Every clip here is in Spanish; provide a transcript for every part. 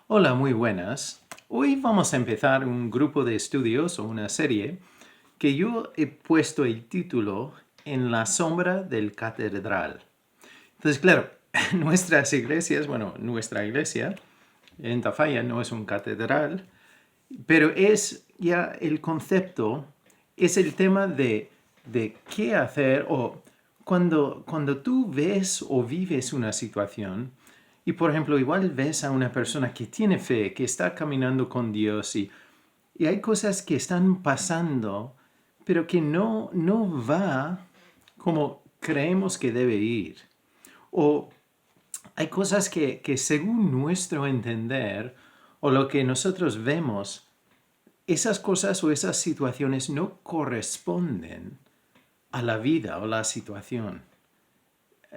Hola, muy buenas. Hoy vamos a empezar un grupo de estudios o una serie que yo he puesto el título En la sombra del catedral. Entonces, claro, nuestras iglesias, bueno, nuestra iglesia en Tafalla no es un catedral, pero es ya el concepto, es el tema de qué hacer o cuando tú ves o vives una situación y por ejemplo igual ves a una persona que tiene fe, que está caminando con Dios y hay cosas que están pasando, pero que no va como creemos que debe ir. O hay cosas que según nuestro entender o lo que nosotros vemos, esas cosas o esas situaciones no corresponden a la vida o la situación,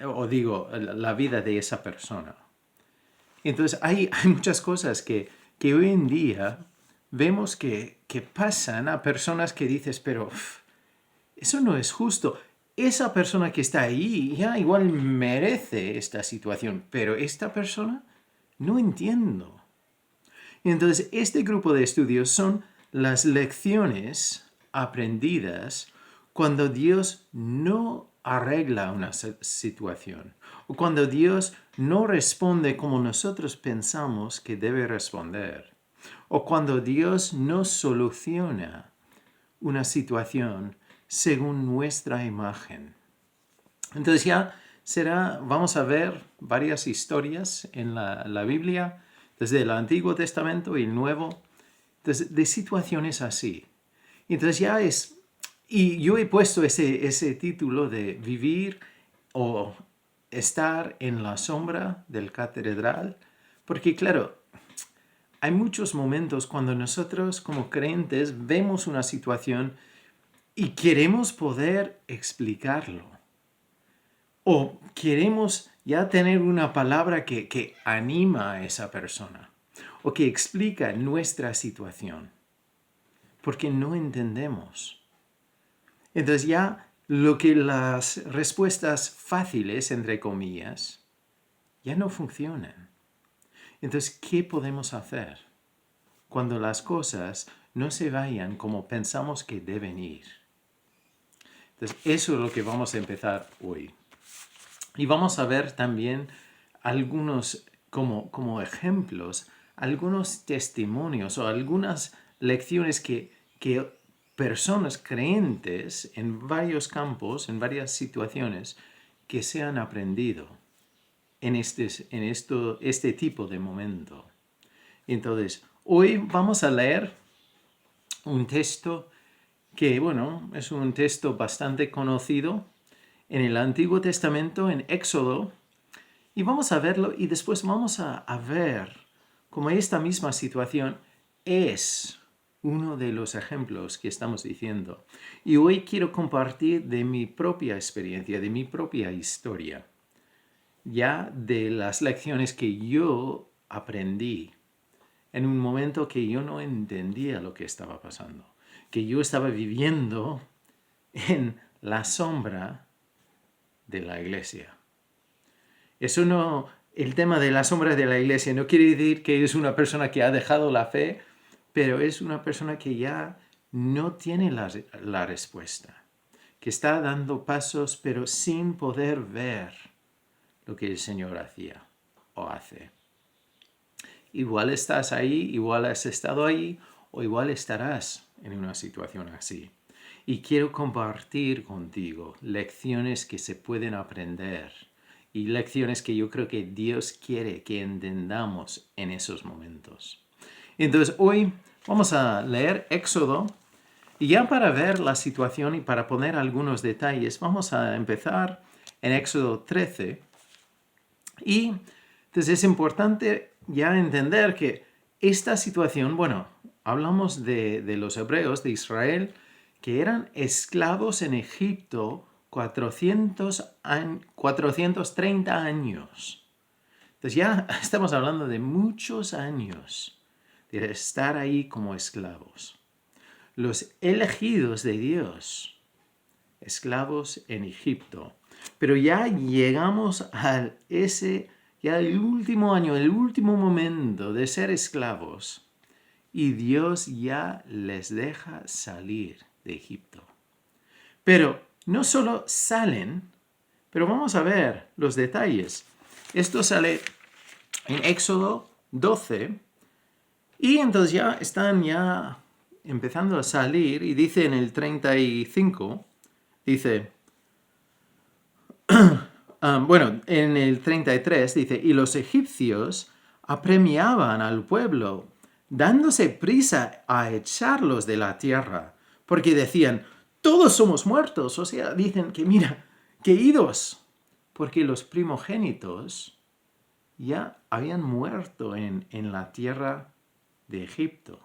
o digo, la vida de esa persona. Entonces hay muchas cosas que hoy en día vemos que pasan a personas que dices, pero eso no es justo. Esa persona que está ahí ya igual merece esta situación, pero esta persona no entiendo. Entonces, este grupo de estudios son las lecciones aprendidas cuando Dios no arregla una situación o cuando Dios no responde como nosotros pensamos que debe responder o cuando Dios no soluciona una situación según nuestra imagen. Entonces vamos a ver varias historias en la Biblia, desde el Antiguo Testamento y el Nuevo, de situaciones así. Entonces y yo he puesto ese título de vivir o estar en la sombra del catedral, porque claro, hay muchos momentos cuando nosotros como creyentes vemos una situación y queremos poder explicarlo. O queremos ya tener una palabra que anima a esa persona o que explica nuestra situación, porque no entendemos. Entonces ya lo que las respuestas fáciles, entre comillas, ya no funcionan. Entonces, ¿qué podemos hacer cuando las cosas no se vayan como pensamos que deben ir? Entonces, eso es lo que vamos a empezar hoy. Y vamos a ver también algunos, como ejemplos, algunos testimonios o algunas lecciones que personas creyentes en varios campos, en varias situaciones, que se han aprendido este tipo de momento. Entonces, hoy vamos a leer un texto que, bueno, es un texto bastante conocido en el Antiguo Testamento, en Éxodo, y vamos a verlo y después vamos a ver cómo esta misma situación es uno de los ejemplos que estamos diciendo. Y hoy quiero compartir de mi propia experiencia, de mi propia historia, ya de las lecciones que yo aprendí en un momento que yo no entendía lo que estaba pasando, que yo estaba viviendo en la sombra de la iglesia. Eso no, el tema de la sombra de la iglesia no quiere decir que es una persona que ha dejado la fe, pero es una persona que ya no tiene la respuesta, que está dando pasos pero sin poder ver lo que el Señor hacía o hace. Igual estás ahí, igual has estado ahí o igual estarás en una situación así. Y quiero compartir contigo lecciones que se pueden aprender y lecciones que yo creo que Dios quiere que entendamos en esos momentos. Entonces hoy vamos a leer Éxodo y ya para ver la situación y para poner algunos detalles vamos a empezar en Éxodo 13 y entonces es importante ya entender que esta situación, bueno, hablamos de los hebreos de Israel que eran esclavos en Egipto 430 años. Entonces ya estamos hablando de muchos años de estar ahí como esclavos. Los elegidos de Dios, esclavos en Egipto. Pero ya llegamos a ese ya el último año, el último momento de ser esclavos, y Dios ya les deja salir de Egipto. Pero no solo salen, pero vamos a ver los detalles. Esto sale en Éxodo 12, y entonces ya están empezando a salir, y dice en el 35, dice, en el 33 dice, y los egipcios apremiaban al pueblo, dándose prisa a echarlos de la tierra, porque decían, todos somos muertos. O sea, dicen que mira, que idos, porque los primogénitos ya habían muerto en la tierra de Egipto.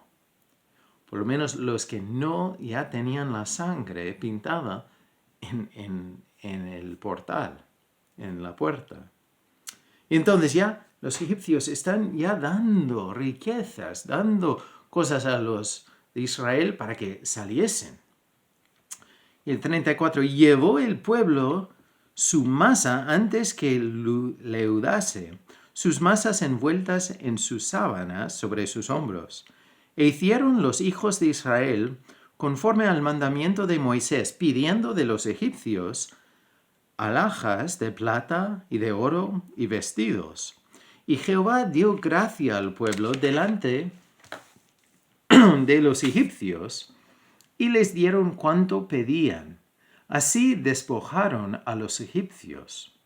Por lo menos los que no ya tenían la sangre pintada en el portal, en la puerta. Y entonces ya los egipcios están ya dando riquezas, dando cosas a los de Israel para que saliesen. Y el 34, llevó el pueblo su masa antes que leudase, sus masas envueltas en sus sábanas sobre sus hombros. E hicieron los hijos de Israel conforme al mandamiento de Moisés, pidiendo de los egipcios alhajas de plata y de oro y vestidos. Y Jehová dio gracia al pueblo delante de los egipcios, y les dieron cuanto pedían. Así despojaron a los egipcios.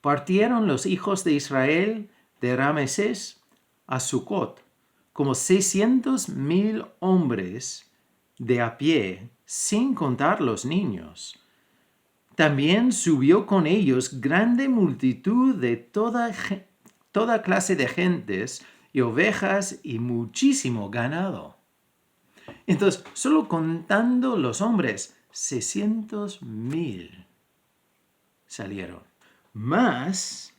Partieron los hijos de Israel de Ramesés a Sucot, como 600,000 hombres de a pie, sin contar los niños. También subió con ellos grande multitud de toda clase de gentes y ovejas y muchísimo ganado. Entonces, solo contando los hombres, 600,000 salieron. Más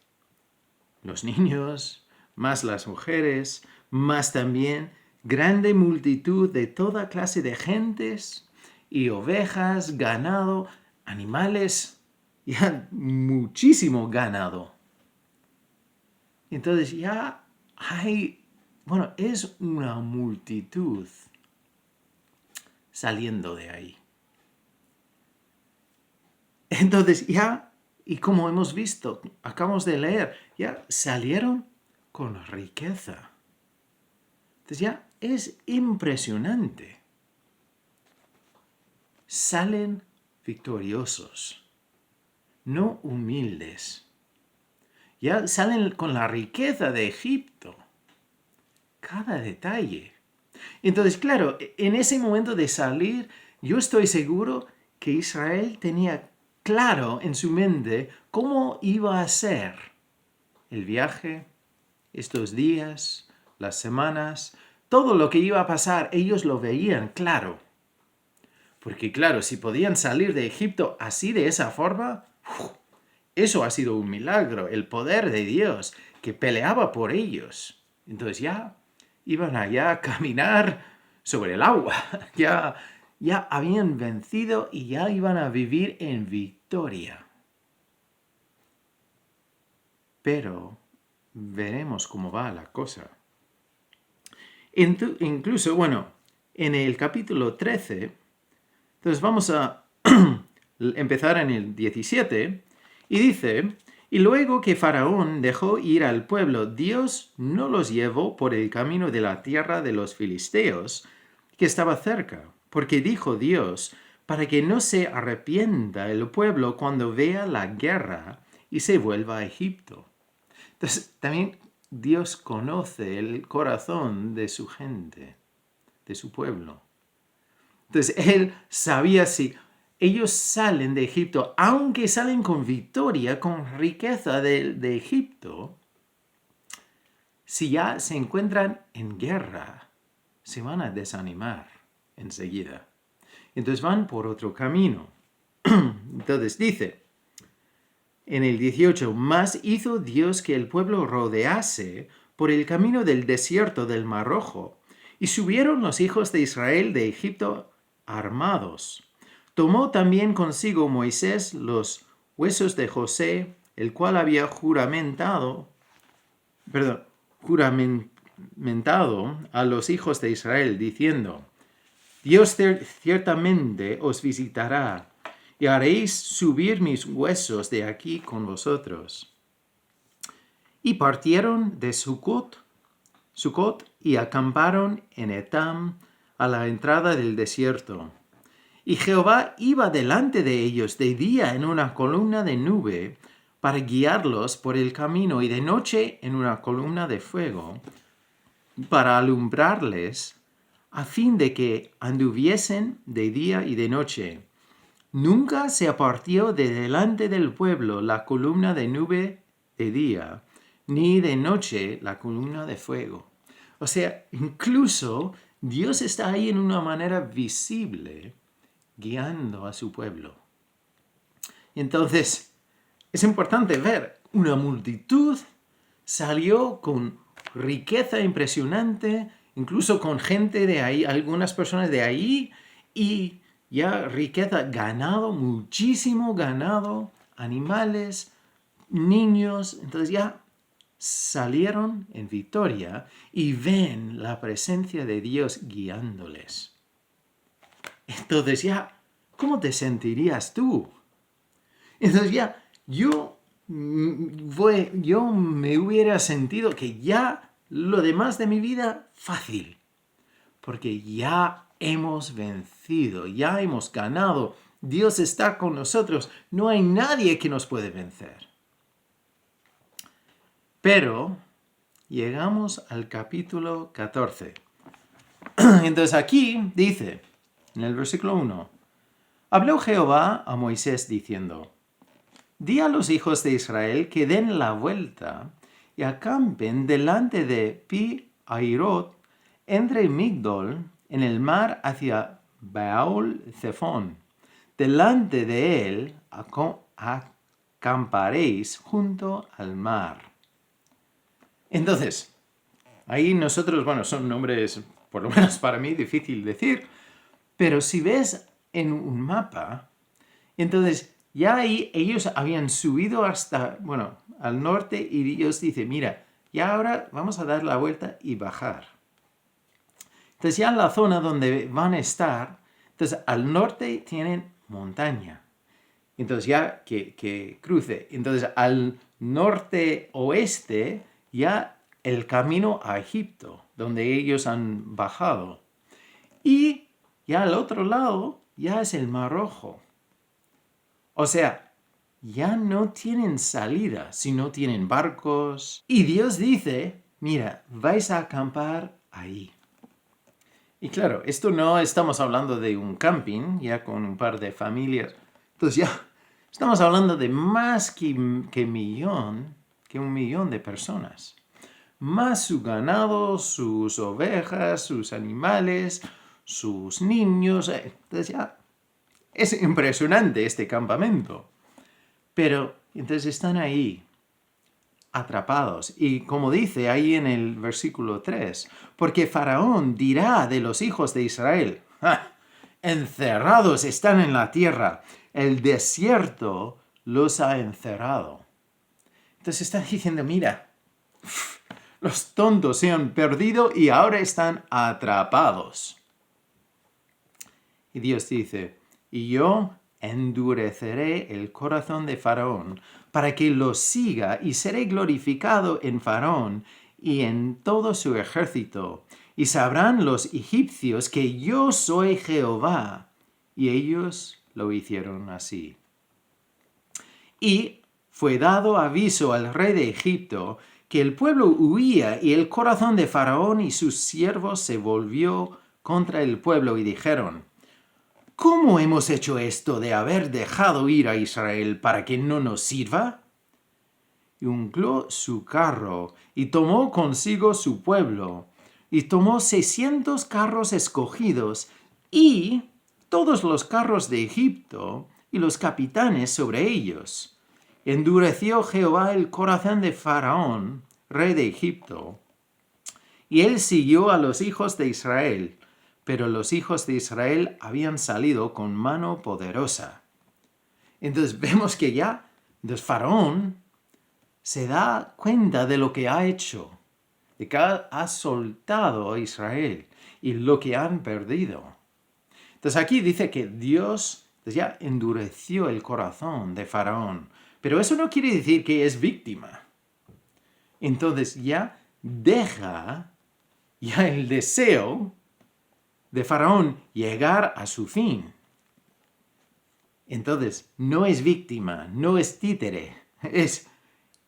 los niños, más las mujeres, más también grande multitud de toda clase de gentes y ovejas, ganado, animales, ya muchísimo ganado. Entonces ya es una multitud saliendo de ahí. Entonces y como hemos visto, acabamos de leer, ya salieron con riqueza. Entonces ya es impresionante. Salen victoriosos, no humildes. Ya salen con la riqueza de Egipto. Cada detalle. Entonces, claro, en ese momento de salir, yo estoy seguro que Israel tenía claro en su mente cómo iba a ser el viaje, estos días, las semanas, todo lo que iba a pasar, ellos lo veían claro. Porque claro, si podían salir de Egipto así, de esa forma, eso ha sido un milagro, el poder de Dios que peleaba por ellos. Entonces ya iban allá a caminar sobre el agua, ya habían vencido y ya iban a vivir en victoria. Pero veremos cómo va la cosa. Incluso, en el capítulo 13, entonces vamos a empezar en el 17, y dice, y luego que Faraón dejó ir al pueblo, Dios no los llevó por el camino de la tierra de los filisteos, que estaba cerca, porque dijo Dios, para que no se arrepienta el pueblo cuando vea la guerra y se vuelva a Egipto. Entonces, también Dios conoce el corazón de su gente, de su pueblo. Entonces, Él sabía si ellos salen de Egipto, aunque salen con victoria, con riqueza de Egipto, si ya se encuentran en guerra, se van a desanimar enseguida. Entonces van por otro camino. Entonces dice, en el 18, mas hizo Dios que el pueblo rodease por el camino del desierto del Mar Rojo, y subieron los hijos de Israel de Egipto armados. Tomó también consigo Moisés los huesos de José el cual había juramentado a los hijos de Israel, diciendo: Dios ciertamente os visitará, y haréis subir mis huesos de aquí con vosotros. Y partieron de Sucot y acamparon en Etam, a la entrada del desierto. Y Jehová iba delante de ellos de día en una columna de nube para guiarlos por el camino, y de noche en una columna de fuego para alumbrarles, a fin de que anduviesen de día y de noche. Nunca se apartó de delante del pueblo la columna de nube de día, ni de noche la columna de fuego. O sea, incluso Dios está ahí en una manera visible, guiando a su pueblo. Entonces, es importante ver, una multitud salió con riqueza impresionante, incluso con gente de ahí, algunas personas de ahí, y ya riqueza, ganado, muchísimo ganado, animales, niños. Entonces ya salieron en victoria y ven la presencia de Dios guiándoles. Entonces ya, ¿cómo te sentirías tú? Entonces ya, yo me hubiera sentido que ya lo demás de mi vida fácil, porque ya hemos vencido, ya hemos ganado, Dios está con nosotros, no hay nadie que nos puede vencer. Pero llegamos al capítulo 14. Entonces aquí dice, en el versículo 1, habló Jehová a Moisés diciendo: Di a los hijos de Israel que den la vuelta y acampen delante de Pi-Hahirot, entre Migdol, en el mar hacia Baal-Zephón. Delante de él acamparéis junto al mar. Entonces, ahí nosotros, son nombres, por lo menos para mí, difícil decir, pero si ves en un mapa, entonces ya ahí ellos habían subido hasta, al norte, y Dios dice: mira, ya ahora vamos a dar la vuelta y bajar. Entonces ya en la zona donde van a estar, entonces al norte tienen montaña. Entonces ya que cruce. Entonces al norte-oeste ya el camino a Egipto, donde ellos han bajado. Y ya al otro lado ya es el Mar Rojo. O sea, ya no tienen salida si no tienen barcos. Y Dios dice: mira, vais a acampar ahí. Y claro, esto no estamos hablando de un camping, ya con un par de familias. Entonces ya estamos hablando de más que un millón de personas. Más su ganado, sus ovejas, sus animales, sus niños. Entonces ya es impresionante este campamento. Pero entonces están ahí, atrapados. Y como dice ahí en el versículo 3, porque Faraón dirá de los hijos de Israel: encerrados están en la tierra, el desierto los ha encerrado. Entonces están diciendo: mira, los tontos se han perdido y ahora están atrapados. Y Dios dice: y yo endureceré el corazón de Faraón para que lo siga, y seré glorificado en Faraón y en todo su ejército. Y sabrán los egipcios que yo soy Jehová. Y ellos lo hicieron así. Y fue dado aviso al rey de Egipto que el pueblo huía, y el corazón de Faraón y sus siervos se volvió contra el pueblo, y dijeron: ¿cómo hemos hecho esto de haber dejado ir a Israel para que no nos sirva? Y uncló su carro, y tomó consigo su pueblo, y tomó 600 carros escogidos, y todos los carros de Egipto, y los capitanes sobre ellos. Endureció Jehová el corazón de Faraón, rey de Egipto, y él siguió a los hijos de Israel. Pero los hijos de Israel habían salido con mano poderosa. Entonces vemos que ya, Faraón se da cuenta de lo que ha hecho, de que ha soltado a Israel y lo que han perdido. Entonces aquí dice que Dios ya endureció el corazón de Faraón, pero eso no quiere decir que es víctima. Entonces ya deja ya el deseo de Faraón llegar a su fin. Entonces no es víctima, no es títere, es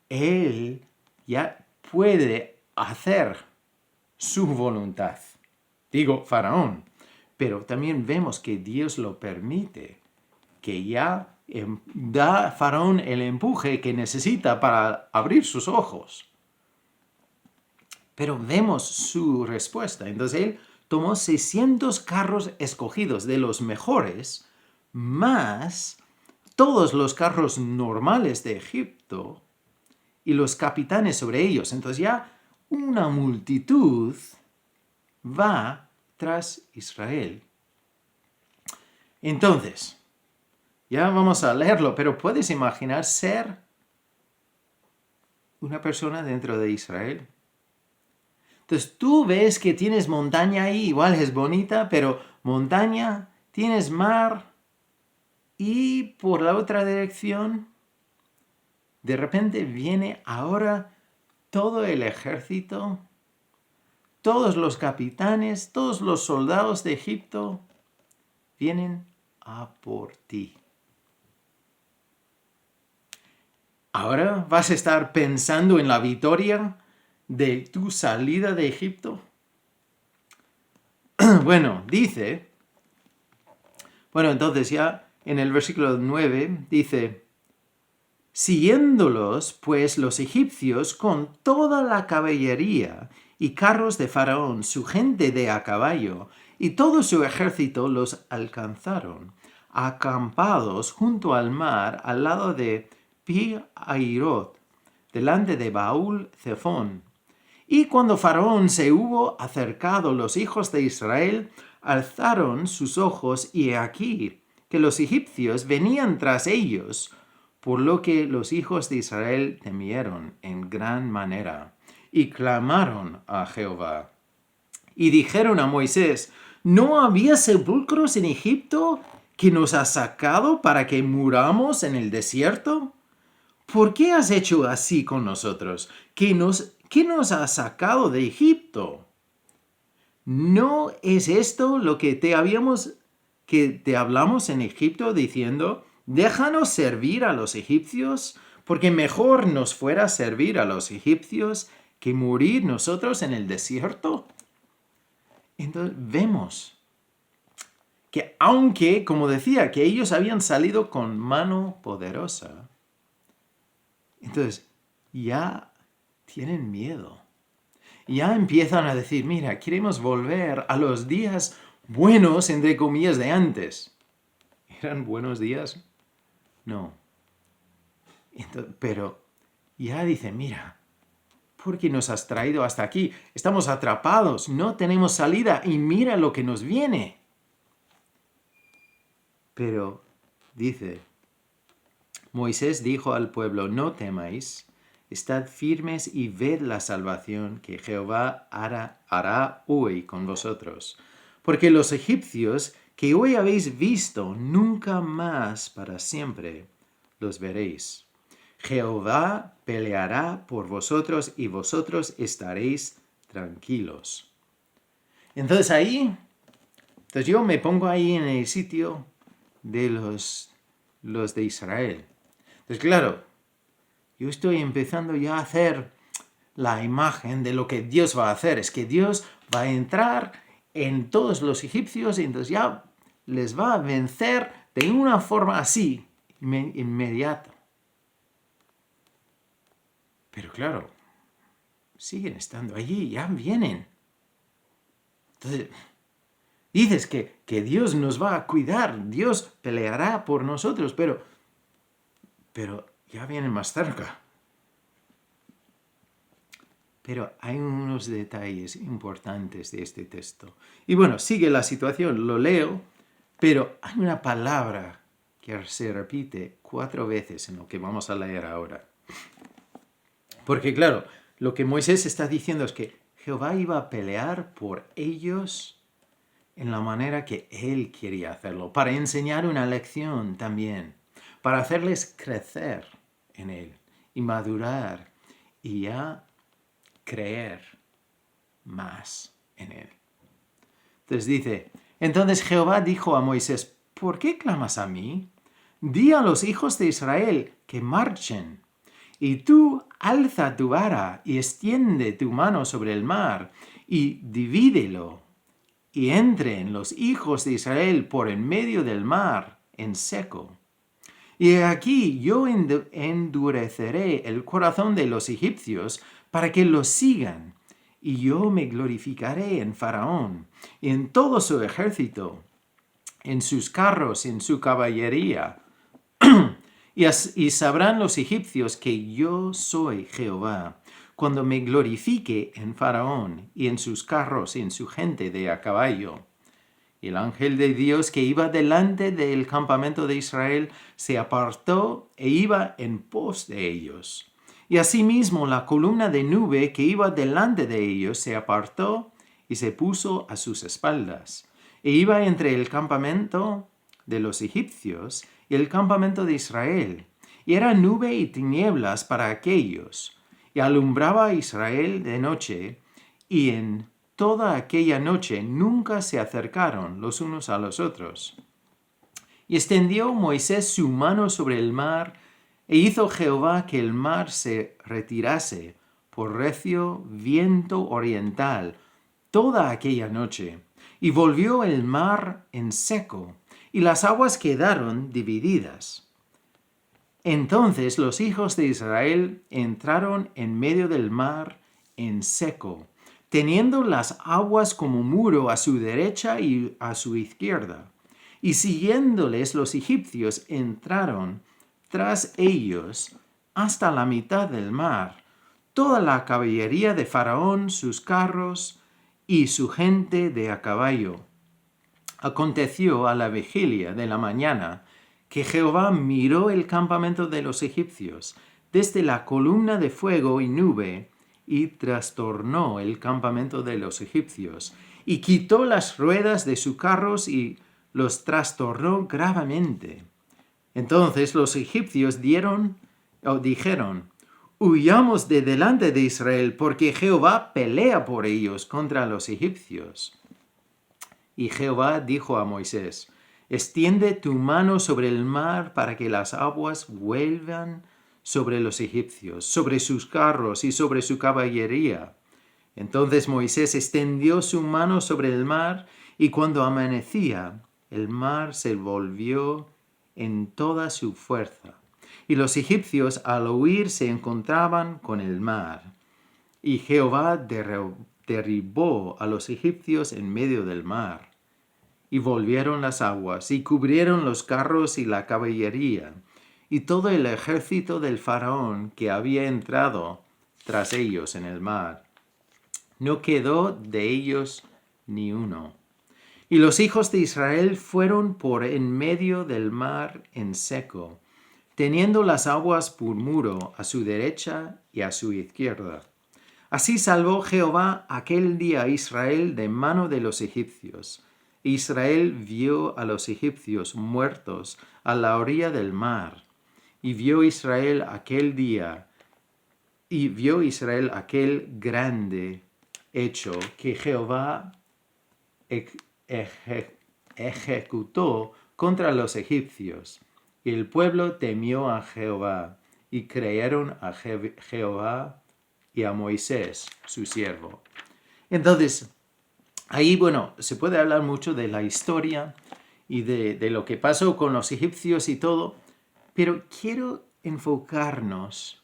él ya puede hacer su voluntad. Digo, Faraón. Pero también vemos que Dios lo permite, que ya da a Faraón el empuje que necesita para abrir sus ojos. Pero vemos su respuesta. Entonces él tomó 600 carros escogidos de los mejores, más todos los carros normales de Egipto y los capitanes sobre ellos. Entonces ya una multitud va tras Israel. Entonces, ya vamos a leerlo, pero puedes imaginar ser una persona dentro de Israel. Entonces tú ves que tienes montaña ahí, igual es bonita, pero montaña, tienes mar y por la otra dirección, de repente viene ahora todo el ejército, todos los capitanes, todos los soldados de Egipto vienen a por ti. ¿Ahora vas a estar pensando en la victoria de tu salida de Egipto? Entonces ya en el versículo 9 dice, siguiéndolos pues los egipcios con toda la caballería y carros de Faraón, su gente de a caballo, y todo su ejército los alcanzaron, acampados junto al mar al lado de Pi-Hahiroth, delante de Baal-Zephón. Y cuando Faraón se hubo acercado, los hijos de Israel alzaron sus ojos y he aquí que los egipcios venían tras ellos, por lo que los hijos de Israel temieron en gran manera y clamaron a Jehová. Y dijeron a Moisés, ¿no había sepulcros en Egipto que nos has sacado para que muramos en el desierto? ¿Por qué has hecho así con nosotros? ¿Qué nos has sacado de Egipto? ¿No es esto lo que te hablamos en Egipto diciendo, déjanos servir a los egipcios, porque mejor nos fuera servir a los egipcios que morir nosotros en el desierto? Entonces vemos que aunque, como decía, que ellos habían salido con mano poderosa, entonces ya tienen miedo. Ya empiezan a decir, mira, queremos volver a los días buenos, entre comillas, de antes. ¿Eran buenos días? No. Entonces, pero ya dicen, mira, ¿por qué nos has traído hasta aquí? Estamos atrapados, no tenemos salida y mira lo que nos viene. Pero dice, Moisés dijo al pueblo, no temáis, estad firmes y ved la salvación que Jehová hará hoy con vosotros. Porque los egipcios que hoy habéis visto, nunca más para siempre los veréis. Jehová peleará por vosotros y vosotros estaréis tranquilos. Entonces yo me pongo ahí en el sitio de los de Israel. Entonces, claro, yo estoy empezando ya a hacer la imagen de lo que Dios va a hacer. Es que Dios va a entrar en todos los egipcios y entonces ya les va a vencer de una forma así, inmediata. Pero claro, siguen estando allí, ya vienen. Entonces, dices que Dios nos va a cuidar, Dios peleará por nosotros, pero ya vienen más cerca. Pero hay unos detalles importantes de este texto. Y bueno, sigue la situación, lo leo, pero hay una palabra que se repite 4 veces en lo que vamos a leer ahora. Porque claro, lo que Moisés está diciendo es que Jehová iba a pelear por ellos en la manera que él quería hacerlo, para enseñar una lección también, para hacerles crecer en él y madurar y ya creer más en él. Entonces dice, entonces Jehová dijo a Moisés, ¿por qué clamas a mí? Di a los hijos de Israel que marchen. Y tú alza tu vara y extiende tu mano sobre el mar y divídelo y entren los hijos de Israel por en medio del mar en seco. Y aquí yo endureceré el corazón de los egipcios para que los sigan, y yo me glorificaré en Faraón y en todo su ejército, en sus carros y en su caballería. Y sabrán los egipcios que yo soy Jehová, cuando me glorifique en Faraón y en sus carros y en su gente de a caballo. Y el ángel de Dios que iba delante del campamento de Israel se apartó e iba en pos de ellos. Y asimismo la columna de nube que iba delante de ellos se apartó y se puso a sus espaldas. E iba entre el campamento de los egipcios y el campamento de Israel. Y era nube y tinieblas para aquellos. Y alumbraba a Israel de noche, y en toda aquella noche nunca se acercaron los unos a los otros. Y extendió Moisés su mano sobre el mar, e hizo Jehová que el mar se retirase por recio viento oriental toda aquella noche, y volvió el mar en seco, y las aguas quedaron divididas. Entonces los hijos de Israel entraron en medio del mar en seco, teniendo las aguas como muro a su derecha y a su izquierda. Y siguiéndoles los egipcios entraron tras ellos hasta la mitad del mar, toda la caballería de Faraón, sus carros y su gente de a caballo. Aconteció a la vigilia de la mañana que Jehová miró el campamento de los egipcios desde la columna de fuego y nube, y trastornó el campamento de los egipcios, y quitó las ruedas de sus carros y los trastornó gravemente. Entonces los egipcios dijeron, huyamos de delante de Israel, porque Jehová pelea por ellos contra los egipcios. Y Jehová dijo a Moisés, extiende tu mano sobre el mar para que las aguas vuelvan sobre los egipcios, sobre sus carros y sobre su caballería. Entonces Moisés extendió su mano sobre el mar, y cuando amanecía, el mar se volvió en toda su fuerza. Y los egipcios al huir se encontraban con el mar. Y Jehová derribó a los egipcios en medio del mar. Y volvieron las aguas, y cubrieron los carros y la caballería, y todo el ejército del faraón que había entrado tras ellos en el mar. No quedó de ellos ni uno. Y los hijos de Israel fueron por en medio del mar en seco, teniendo las aguas por muro a su derecha y a su izquierda. Así salvó Jehová aquel día a Israel de mano de los egipcios. Israel vio a los egipcios muertos a la orilla del mar, y vio Israel aquel grande hecho que Jehová ejecutó contra los egipcios. Y el pueblo temió a Jehová, y creyeron a Jehová y a Moisés, su siervo. Entonces, ahí, se puede hablar mucho de la historia y de lo que pasó con los egipcios y todo, pero quiero enfocarnos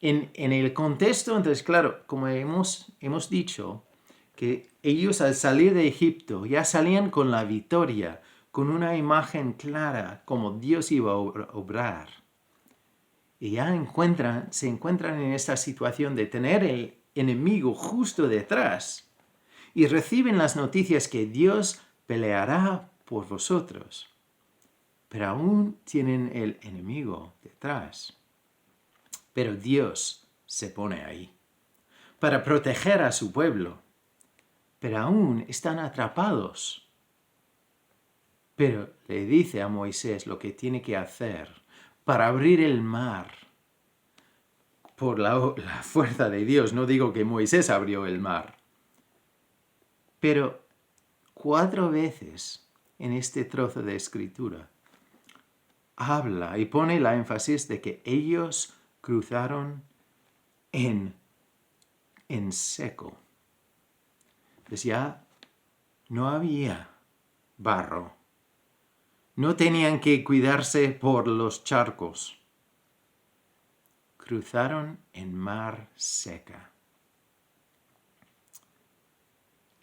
en el contexto. Entonces, claro, como hemos dicho, que ellos al salir de Egipto ya salían con la victoria, con una imagen clara como Dios iba a obrar. Y ya se encuentran en esta situación de tener el enemigo justo detrás, y reciben las noticias que Dios peleará por vosotros. Pero aún tienen el enemigo detrás. Pero Dios se pone ahí para proteger a su pueblo. Pero aún están atrapados. Pero le dice a Moisés lo que tiene que hacer para abrir el mar por la fuerza de Dios. No digo que Moisés abrió el mar. Pero 4 veces en este trozo de escritura habla y pone la énfasis de que ellos cruzaron en seco. Pues ya no había barro. No tenían que cuidarse por los charcos. Cruzaron en mar seca.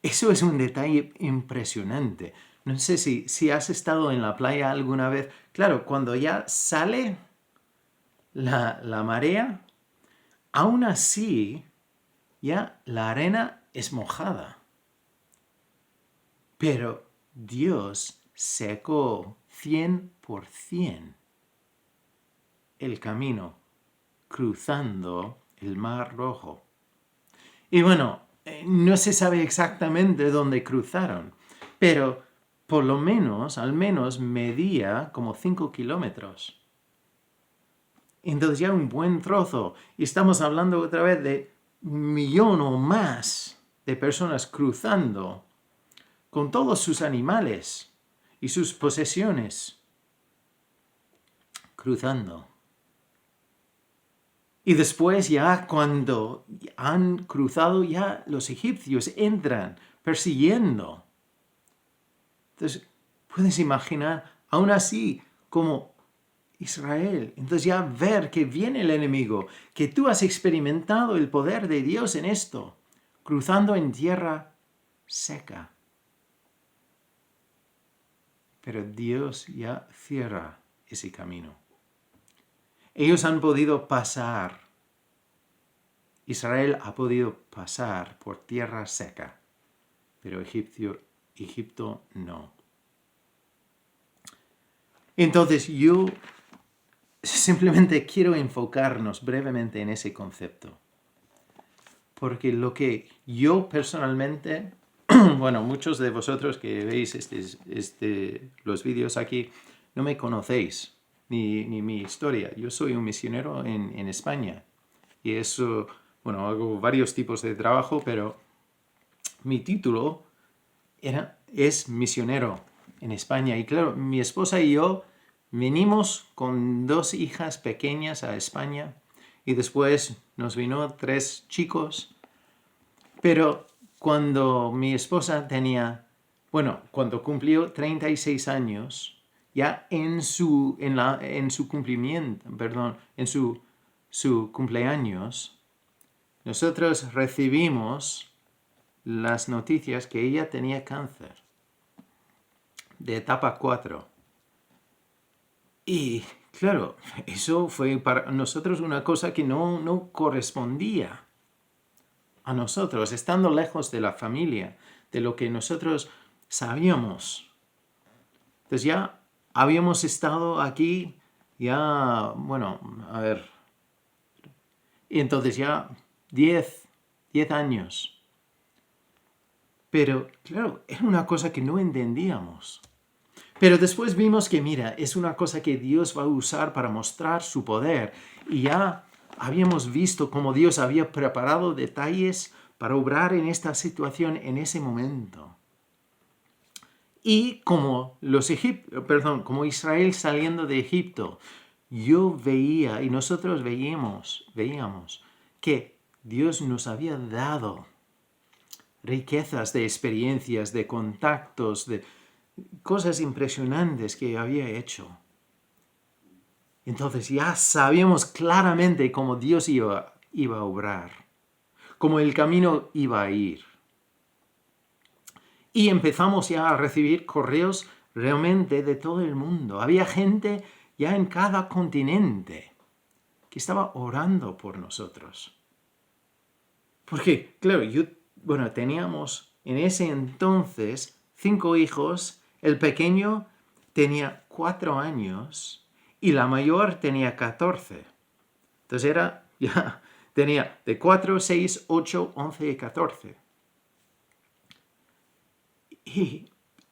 Eso es un detalle impresionante. No sé si has estado en la playa alguna vez. Claro, cuando ya sale la marea, aún así ya la arena es mojada. Pero Dios secó 100% el camino cruzando el Mar Rojo. Y bueno, no se sabe exactamente dónde cruzaron, pero por lo menos, al menos medía como 5 kilómetros. Entonces ya un buen trozo. Y estamos hablando otra vez de 1 millón o más de personas cruzando con todos sus animales y sus posesiones. Cruzando. Y después ya cuando han cruzado, ya los egipcios entran persiguiendo. Entonces, puedes imaginar, aún así, como Israel. Entonces ya ver que viene el enemigo, que tú has experimentado el poder de Dios en esto, cruzando en tierra seca. Pero Dios ya cierra ese camino. Ellos han podido pasar. Israel ha podido pasar por tierra seca, pero Egipto no. Entonces yo simplemente quiero enfocarnos brevemente en ese concepto. Porque lo que yo personalmente, bueno, muchos de vosotros que veis los vídeos aquí, no me conocéis, ni mi historia. Yo soy un misionero en España. Y eso, bueno, hago varios tipos de trabajo, pero mi título es misionero en España. Y claro, mi esposa y yo venimos con 2 hijas pequeñas a España y después nos vino 3 chicos. Pero cuando mi esposa cuando cumplió 36 años, ya en su cumpleaños, nosotros recibimos las noticias que ella tenía cáncer de etapa 4. Y claro, eso fue para nosotros una cosa que no correspondía a nosotros, estando lejos de la familia, de lo que nosotros sabíamos. Entonces ya habíamos estado aquí, y entonces ya 10 años. Pero claro, era una cosa que no entendíamos. Pero después vimos que, mira, es una cosa que Dios va a usar para mostrar su poder. Y ya habíamos visto cómo Dios había preparado detalles para obrar en esta situación en ese momento. Y como como Israel saliendo de Egipto, yo veía y nosotros veíamos que Dios nos había dado riquezas de experiencias, de contactos, de cosas impresionantes que había hecho. Entonces ya sabíamos claramente cómo Dios iba a obrar, cómo el camino iba a ir. Y empezamos ya a recibir correos realmente de todo el mundo. Había gente ya en cada continente que estaba orando por nosotros. Porque, claro, teníamos en ese entonces 5 hijos. El pequeño tenía 4 años y la mayor tenía 14. Entonces Tenía de 4, 6, 8, 11 y 14.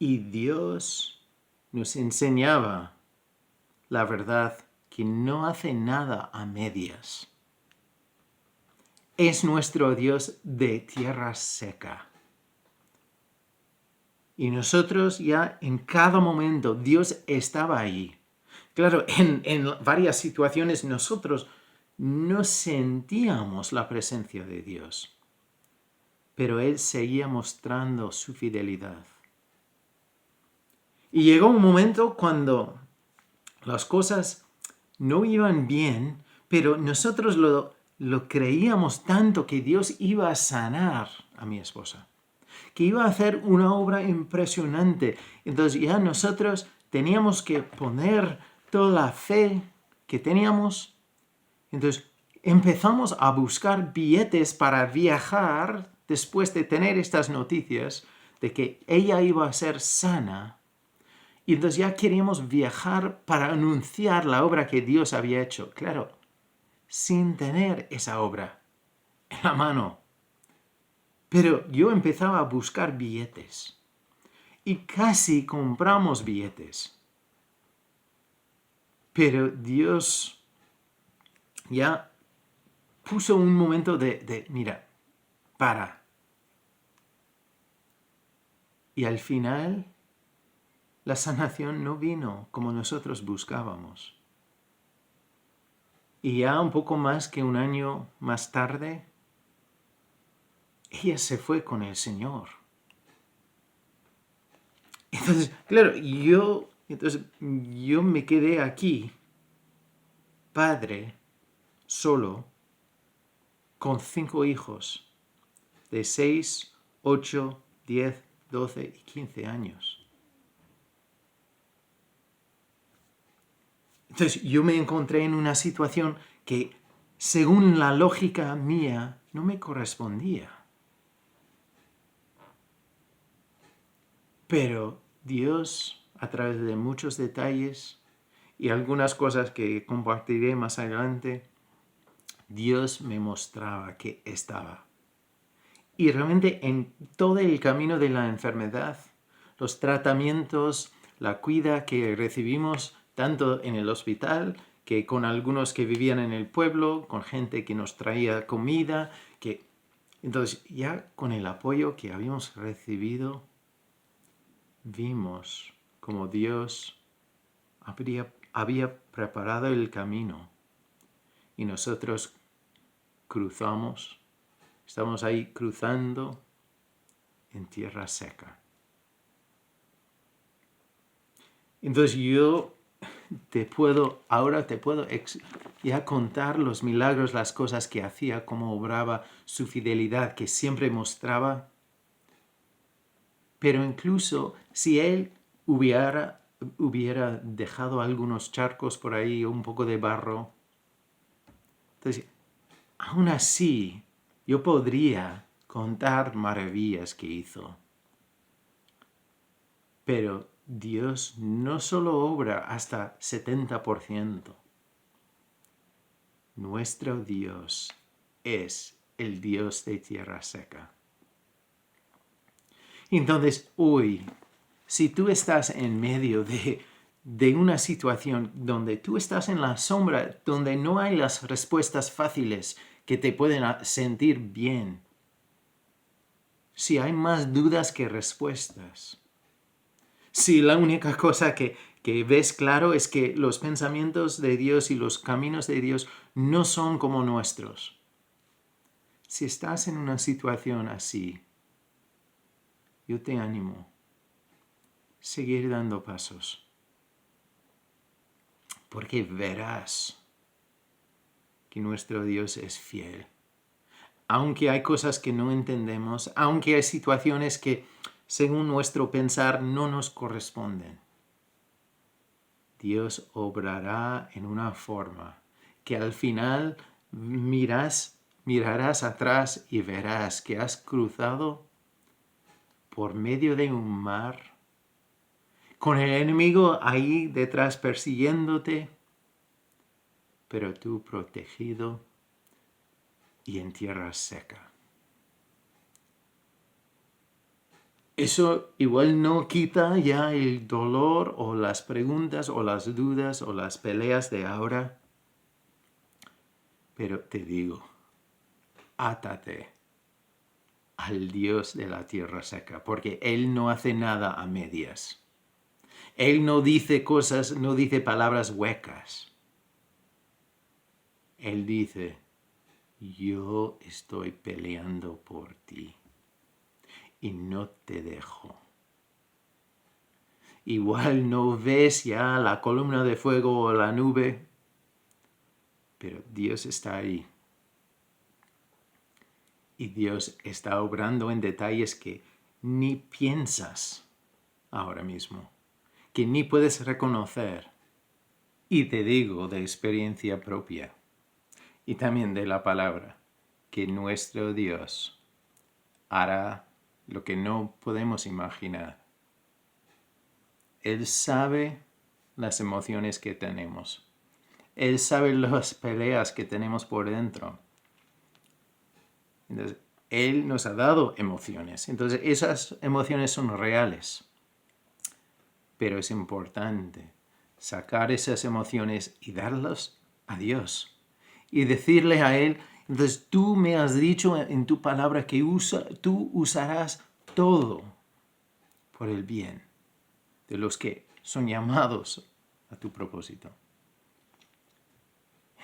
Y Dios nos enseñaba la verdad que no hace nada a medias. Es nuestro Dios de tierra seca. Y nosotros ya en cada momento Dios estaba ahí. Claro, en varias situaciones nosotros no sentíamos la presencia de Dios, pero Él seguía mostrando su fidelidad. Y llegó un momento cuando las cosas no iban bien, pero nosotros lo creíamos tanto que Dios iba a sanar a mi esposa, que iba a hacer una obra impresionante. Entonces ya nosotros teníamos que poner toda la fe que teníamos. Entonces empezamos a buscar billetes para viajar después de tener estas noticias de que ella iba a ser sana. Y entonces ya queríamos viajar para anunciar la obra que Dios había hecho. Claro, sin tener esa obra en la mano. Pero yo empezaba a buscar billetes. Y casi compramos billetes. Pero Dios ya puso un momento de mira, para. Y al final, la sanación no vino como nosotros buscábamos. Y ya un poco más que un año más tarde, ella se fue con el Señor. Entonces, claro, yo me quedé aquí, padre, solo, con 5 hijos, de 6, 8, 10, 12 y 15 años. Entonces yo me encontré en una situación que, según la lógica mía, no me correspondía. Pero Dios, a través de muchos detalles y algunas cosas que compartiré más adelante, Dios me mostraba que estaba. Y realmente en todo el camino de la enfermedad, los tratamientos, la cuida que recibimos, tanto en el hospital, que con algunos que vivían en el pueblo, con gente que nos traía comida, entonces ya con el apoyo que habíamos recibido, vimos como Dios había preparado el camino y nosotros estamos ahí cruzando en tierra seca. Entonces ahora te puedo ya contar los milagros, las cosas que hacía, cómo obraba, su fidelidad que siempre mostraba. Pero incluso si Él hubiera dejado algunos charcos por ahí, un poco de barro, entonces, aún así, yo podría contar maravillas que hizo. Pero Dios no solo obra hasta 70%. Nuestro Dios es el Dios de tierra seca. Entonces, hoy, si tú estás en medio de una situación donde tú estás en la sombra, donde no hay las respuestas fáciles que te pueden sentir bien, si hay más dudas que respuestas, si la única cosa que ves claro es que los pensamientos de Dios y los caminos de Dios no son como nuestros. Si estás en una situación así, yo te animo a seguir dando pasos, porque verás que nuestro Dios es fiel. Aunque hay cosas que no entendemos, aunque hay situaciones que, según nuestro pensar, no nos corresponden, Dios obrará en una forma que al final mirarás atrás y verás que has cruzado por medio de un mar, con el enemigo ahí detrás persiguiéndote, pero tú protegido y en tierra seca. Eso igual no quita ya el dolor o las preguntas o las dudas o las peleas de ahora. Pero te digo, átate al Dios de la tierra seca, porque Él no hace nada a medias. Él no dice cosas, no dice palabras huecas. Él dice, yo estoy peleando por ti y no te dejo. Igual no ves ya la columna de fuego o la nube, pero Dios está ahí. Y Dios está obrando en detalles que ni piensas ahora mismo, que ni puedes reconocer. Y te digo de experiencia propia y también de la palabra, que nuestro Dios hará lo que no podemos imaginar. Él sabe las emociones que tenemos. Él sabe las peleas que tenemos por dentro. Entonces, Él nos ha dado emociones. Entonces, esas emociones son reales. Pero es importante sacar esas emociones y darlas a Dios. Y decirle a Él, entonces tú me has dicho en tu palabra que tú usarás todo por el bien de los que son llamados a tu propósito.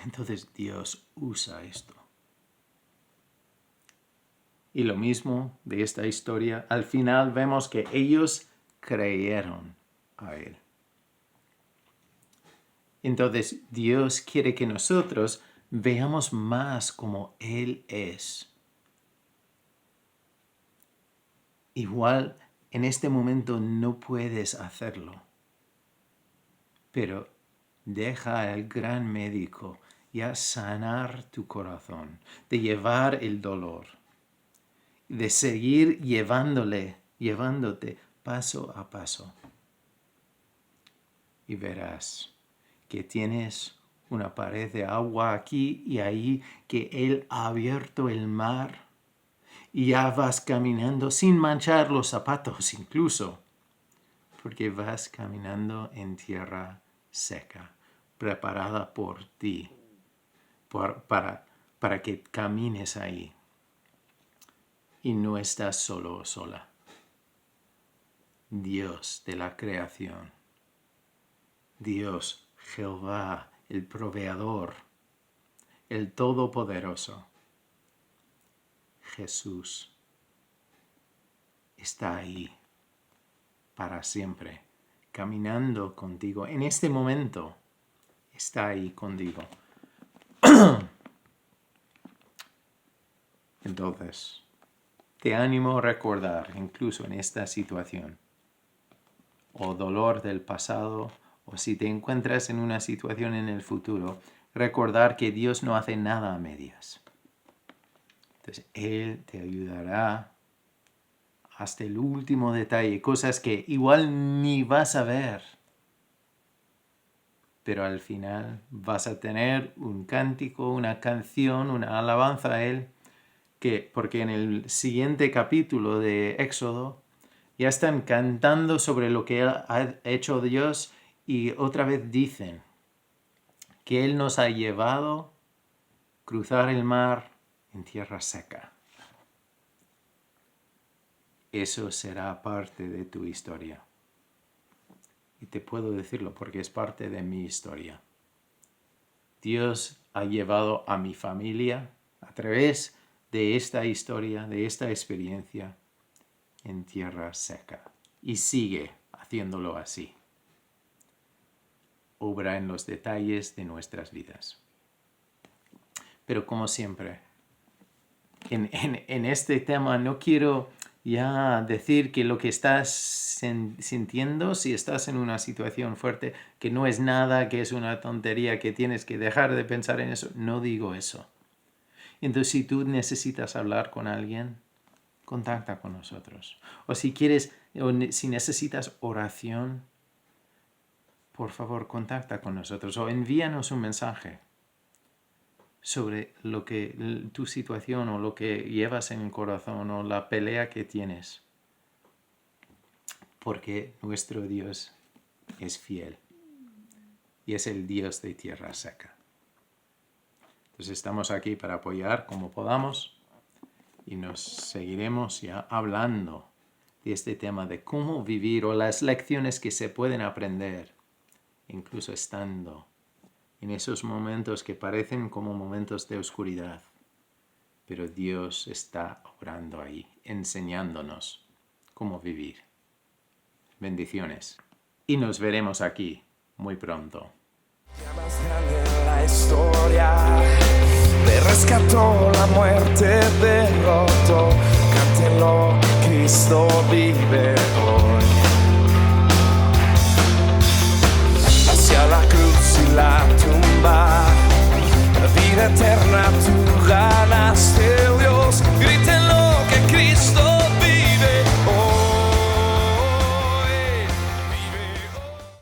Entonces Dios usa esto. Y lo mismo de esta historia, al final vemos que ellos creyeron a Él. Entonces Dios quiere que nosotros veamos más como Él es. Igual en este momento no puedes hacerlo, pero deja al gran médico ya sanar tu corazón, de llevar el dolor, de seguir llevándote paso a paso. Y verás que tienes una pared de agua aquí y ahí, que Él ha abierto el mar y ya vas caminando sin manchar los zapatos incluso, porque vas caminando en tierra seca, preparada por ti, para que camines ahí. Y no estás solo o sola. Dios de la creación, Dios, Jehová, el proveedor, el todopoderoso, Jesús, está ahí para siempre, caminando contigo. En este momento está ahí contigo. Entonces, te animo a recordar, incluso en esta situación, o dolor del pasado, o si te encuentras en una situación en el futuro, recordar que Dios no hace nada a medias. Entonces, Él te ayudará hasta el último detalle, cosas que igual ni vas a ver, pero al final vas a tener un cántico, una canción, una alabanza a Él, porque en el siguiente capítulo de Éxodo ya están cantando sobre lo que ha hecho Dios y otra vez dicen que Él nos ha llevado a cruzar el mar en tierra seca. Eso será parte de tu historia. Y te puedo decirlo porque es parte de mi historia. Dios ha llevado a mi familia a través de esta historia, de esta experiencia en tierra seca. Y sigue haciéndolo así. Obra en los detalles de nuestras vidas. Pero como siempre, en este tema no quiero ya decir que lo que estás sintiendo, si estás en una situación fuerte, que no es nada, que es una tontería, que tienes que dejar de pensar en eso. No digo eso. Entonces, si tú necesitas hablar con alguien, contacta con nosotros. O si quieres, si necesitas oración, por favor, contacta con nosotros o envíanos un mensaje. sobre tu situación o lo que llevas en el corazón o la pelea que tienes. Porque nuestro Dios es fiel y es el Dios de tierra seca. Entonces estamos aquí para apoyar como podamos y nos seguiremos ya hablando de este tema de cómo vivir o las lecciones que se pueden aprender, incluso estando en esos momentos que parecen como momentos de oscuridad. Pero Dios está obrando ahí, enseñándonos cómo vivir. Bendiciones. Y nos veremos aquí muy pronto. Más grande en la historia, me rescató la muerte, derrotó